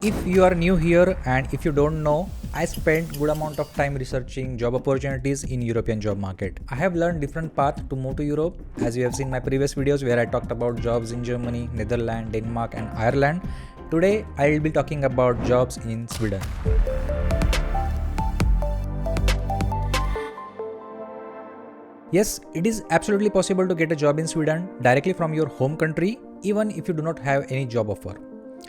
If you are new here and if you don't know, I spent good amount of time researching job opportunities in European job market. I have learned different paths to move to Europe, as you have seen my previous videos where I talked about jobs in Germany, Netherlands, Denmark and Ireland. Today I will be talking about jobs in Sweden. Yes, it is absolutely possible to get a job in Sweden directly from your home country, even if you do not have any job offer.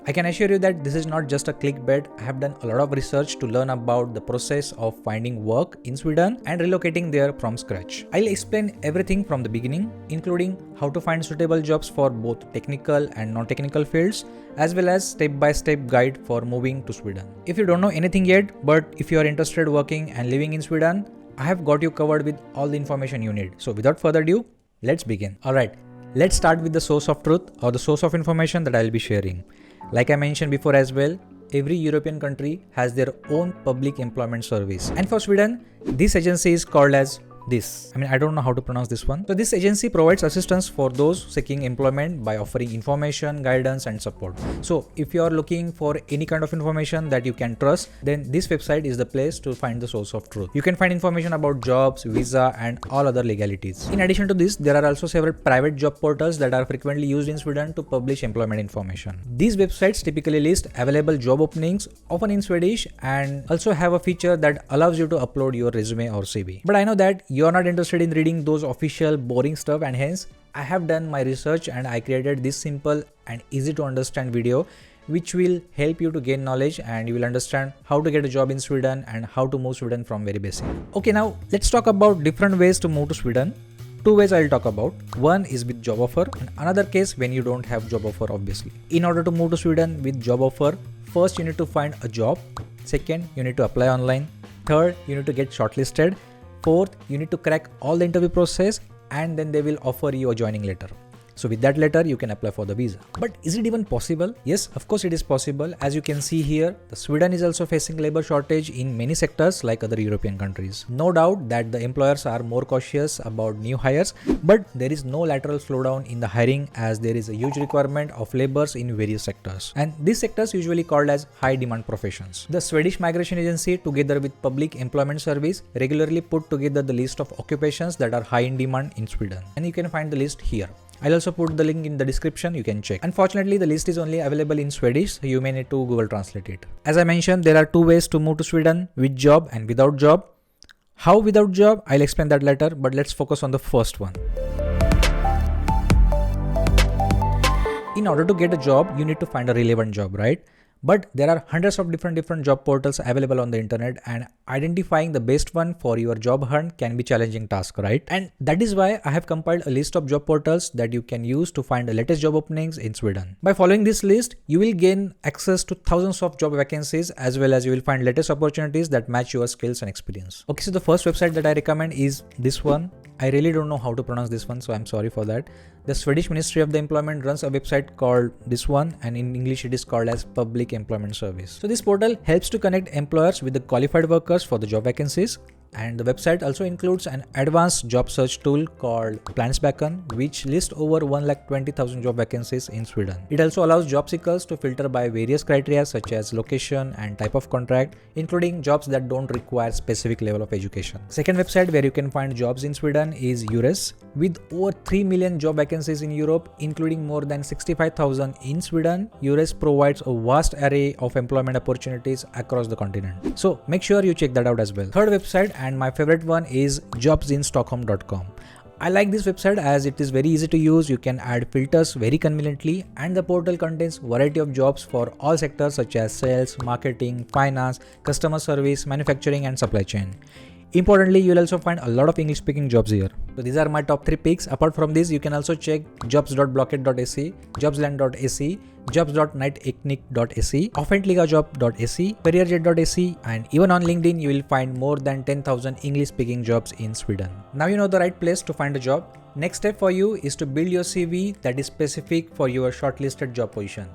I can assure you that this is not just a clickbait. I have done a lot of research to learn about the process of finding work in Sweden and relocating there from scratch. I'll explain everything from the beginning, including how to find suitable jobs for both technical and non-technical fields, as well as step-by-step guide for moving to Sweden. If you don't know anything yet, but if you are interested working and living in Sweden, I have got you covered with all the information you need. So without further ado, let's begin. Alright, let's start with the source of truth or the source of information that I'll be sharing. Like I mentioned before as well, every European country has their own public employment service. And for Sweden, this agency is called as this. I don't know how to pronounce this one. So this agency provides assistance for those seeking employment by offering information, guidance and support. So if you are looking for any kind of information that you can trust, then this website is the place to find the source of truth. You can find information about jobs, visa and all other legalities. In addition to this, there are also several private job portals that are frequently used in Sweden to publish employment information. These websites typically list available job openings, often in Swedish, and also have a feature that allows you to upload your resume or CV. But I know that you are not interested in reading those official boring stuff, and hence I have done my research and I created this simple and easy to understand video which will help you to gain knowledge and you will understand how to get a job in Sweden and how to move Sweden from very basic. Okay, now let's talk about different ways to move to Sweden. Two ways I'll talk about. One is with job offer and another case when you don't have job offer obviously. In order to move to Sweden with job offer, first you need to find a job. Second, you need to apply online. Third, you need to get shortlisted. Fourth, you need to crack all the interview process and then they will offer you a joining letter. So with that letter, you can apply for the visa. But is it even possible? Yes, of course it is possible. As you can see here, the Sweden is also facing labor shortage in many sectors like other European countries. No doubt that the employers are more cautious about new hires, but there is no lateral slowdown in the hiring as there is a huge requirement of laborers in various sectors. And these sectors usually called as high demand professions. The Swedish Migration Agency together with Public Employment Service regularly put together the list of occupations that are high in demand in Sweden. And you can find the list here. I'll also put the link in the description, you can check. Unfortunately, the list is only available in Swedish, so you may need to Google translate it. As I mentioned, there are two ways to move to Sweden, with job and without job. How without job? I'll explain that later, but let's focus on the first one. In order to get a job, you need to find a relevant job, right? But there are hundreds of different job portals available on the internet and identifying the best one for your job hunt can be challenging task, right? And that is why I have compiled a list of job portals that you can use to find the latest job openings in Sweden. By following this list, you will gain access to thousands of job vacancies as well as you will find latest opportunities that match your skills and experience. Okay, so the first website that I recommend is this one. I really don't know how to pronounce this one, so I'm sorry for that. The Swedish Ministry of the Employment runs a website called this one, and in English it is called as Public Employment Service. So this portal helps to connect employers with the qualified workers for the job vacancies. And the website also includes an advanced job search tool called Plansbacken, which lists over 120,000 job vacancies in Sweden. It also allows job seekers to filter by various criteria such as location and type of contract, including jobs that don't require specific level of education. Second website where you can find jobs in Sweden is EURES. With over 3 million job vacancies in Europe, including more than 65,000 in Sweden, EURES provides a vast array of employment opportunities across the continent. So make sure you check that out as well. Third website, and my favorite one, is jobsinstockholm.com. I like this website as it is very easy to use. You can add filters very conveniently and the portal contains variety of jobs for all sectors such as sales, marketing, finance, customer service, manufacturing and supply chain. Importantly, you will also find a lot of English speaking jobs here. So these are my top 3 picks. Apart from this, you can also check jobs.blocket.se, jobsland.se, jobs.nightechnic.se, offentligajob.se, careerjet.se, and even on LinkedIn, you will find more than 10,000 English speaking jobs in Sweden. Now you know the right place to find a job. Next step for you is to build your CV that is specific for your shortlisted job position.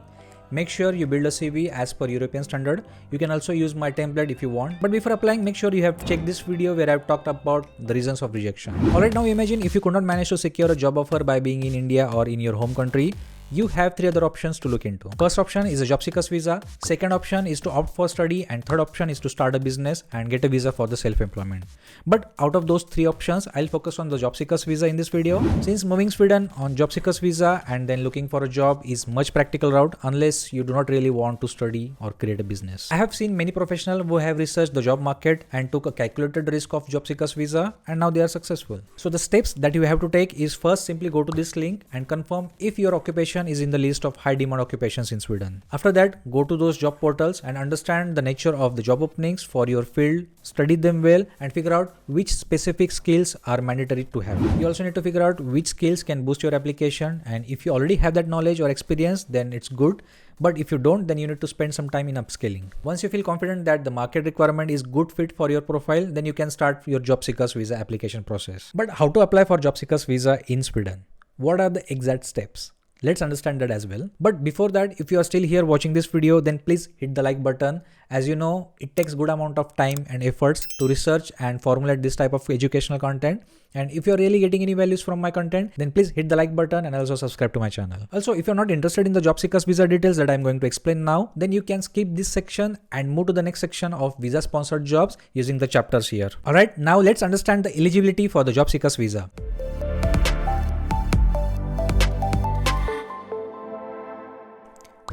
Make sure you build a CV as per European standard. You can also use my template if you want. But before applying, make sure you have checked this video where I've talked about the reasons of rejection. Alright, now imagine if you could not manage to secure a job offer by being in India or in your home country. you have three other options to look into. First option is a job seekers visa. Second option is to opt for study, and third option is to start a business and get a visa for the self-employment. But out of those three options, I'll focus on the job seekers visa in this video, since moving Sweden on job seekers visa and then looking for a job is much practical route unless you do not really want to study or create a business. I have seen many professionals who have researched the job market and took a calculated risk of job seekers visa, and now they are successful. So the steps that you have to take is first simply go to this link and confirm if your occupation is in the list of high demand occupations in Sweden. After that, go to those job portals and understand the nature of the job openings for your field, study them well, and figure out which specific skills are mandatory to have. You also need to figure out which skills can boost your application, and if you already have that knowledge or experience, then it's good. But if you don't, then you need to spend some time in upskilling. Once you feel confident that the market requirement is good fit for your profile, then you can start your job seekers visa application process. But how to apply for job seekers visa in Sweden? What are the exact steps? Let's understand that as well. But before that, if you are still here watching this video, then please hit the like button. As you know, it takes good amount of time and efforts to research and formulate this type of educational content. And if you're really getting any values from my content, then please hit the like button and also subscribe to my channel. Also, if you're not interested in the job seekers visa details that I'm going to explain now, then you can skip this section and move to the next section of visa sponsored jobs using the chapters here. Alright, now let's understand the eligibility for the job seekers visa.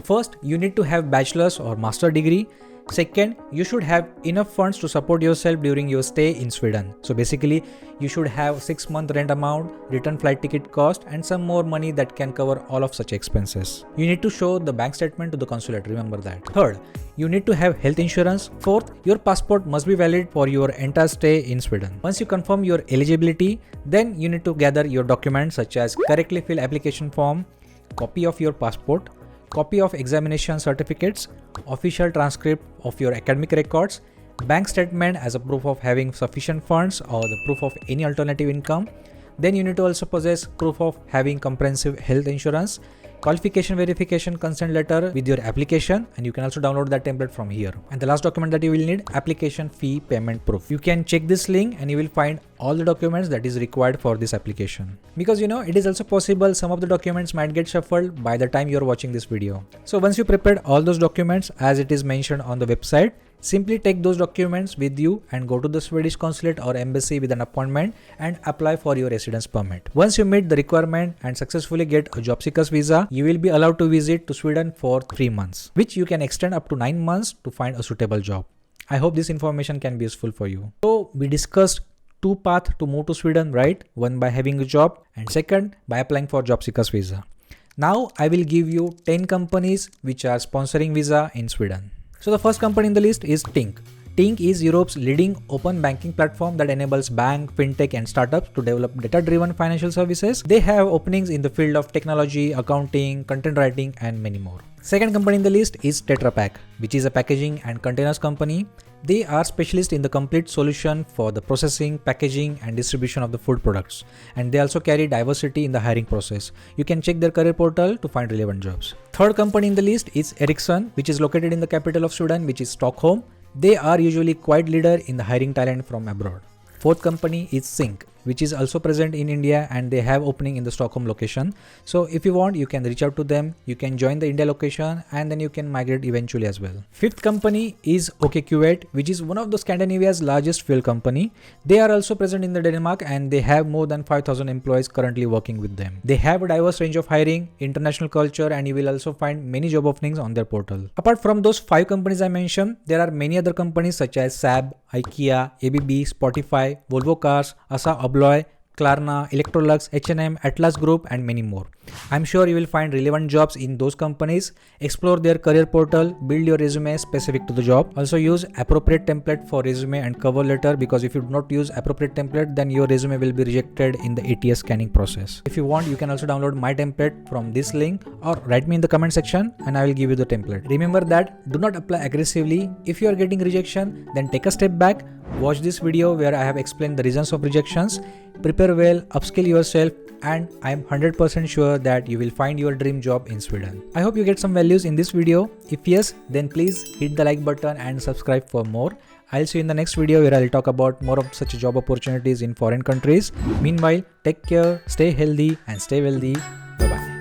First, you need to have bachelor's or master degree. Second, you should have enough funds to support yourself during your stay in Sweden. So basically, you should have 6-month rent amount, return flight ticket cost, and some more money that can cover all of such expenses. You need to show the bank statement to the consulate, remember that. Third, you need to have health insurance. Fourth, your passport must be valid for your entire stay in Sweden. Once you confirm your eligibility, then you need to gather your documents such as correctly filled application form, copy of your passport, copy of examination certificates, official transcript of your academic records, bank statement as a proof of having sufficient funds or the proof of any alternative income. Then you need to also possess proof of having comprehensive health insurance, qualification verification consent letter with your application, and you can also download that template from here. And the last document that you will need, application fee payment proof. You can check this link and you will find all the documents that is required for this application. Because you know, it is also possible some of the documents might get shuffled by the time you are watching this video. So once you prepared all those documents as it is mentioned on the website, simply take those documents with you and go to the Swedish consulate or embassy with an appointment and apply for your residence permit. Once you meet the requirement and successfully get a job seekers visa, you will be allowed to visit to Sweden for 3 months, which you can extend up to 9 months to find a suitable job. I hope this information can be useful for you. So we discussed two paths to move to Sweden, right? One by having a job and second by applying for job seekers visa. Now I will give you 10 companies which are sponsoring visa in Sweden. So the first company in the list is Tink. Tink is Europe's leading open banking platform that enables bank, fintech and startups to develop data-driven financial services. They have openings in the field of technology, accounting, content writing and many more. Second company in the list is Tetra Pak, which is a packaging and containers company. They are specialists in the complete solution for the processing, packaging and distribution of the food products. And they also carry diversity in the hiring process. You can check their career portal to find relevant jobs. Third company in the list is Ericsson, which is located in the capital of Sweden, which is Stockholm. They are usually quite leader in the hiring talent from abroad. Fourth company is Sync, which is also present in India and they have opening in the Stockholm location. So if you want, you can reach out to them, you can join the India location and then you can migrate eventually as well. Fifth company is OKQ8, which is one of the Scandinavia's largest fuel company. They are also present in the Denmark and they have more than 5,000 employees currently working with them. They have a diverse range of hiring, international culture, and you will also find many job openings on their portal. Apart from those 5 companies I mentioned, there are many other companies such as SAB, IKEA, ABB, Spotify, Volvo Cars, Assa Abloy, Klarna, Electrolux, H&M, Atlas Group and many more. I'm sure you will find relevant jobs in those companies. Explore their career portal, build your resume specific to the job. Also use appropriate template for resume and cover letter, because if you do not use appropriate template, then your resume will be rejected in the ATS scanning process. If you want, you can also download my template from this link or write me in the comment section and I will give you the template. Remember that do not apply aggressively. If you are getting rejection, then take a step back. Watch this video where I have explained the reasons of rejections. Prepare well, upskill yourself, and I am 100% sure that you will find your dream job in Sweden. I hope you get some values in this video. If yes, then please hit the like button and subscribe for more. I'll see you in the next video where I'll talk about more of such job opportunities in foreign countries. Meanwhile, take care, stay healthy and stay wealthy. Bye bye.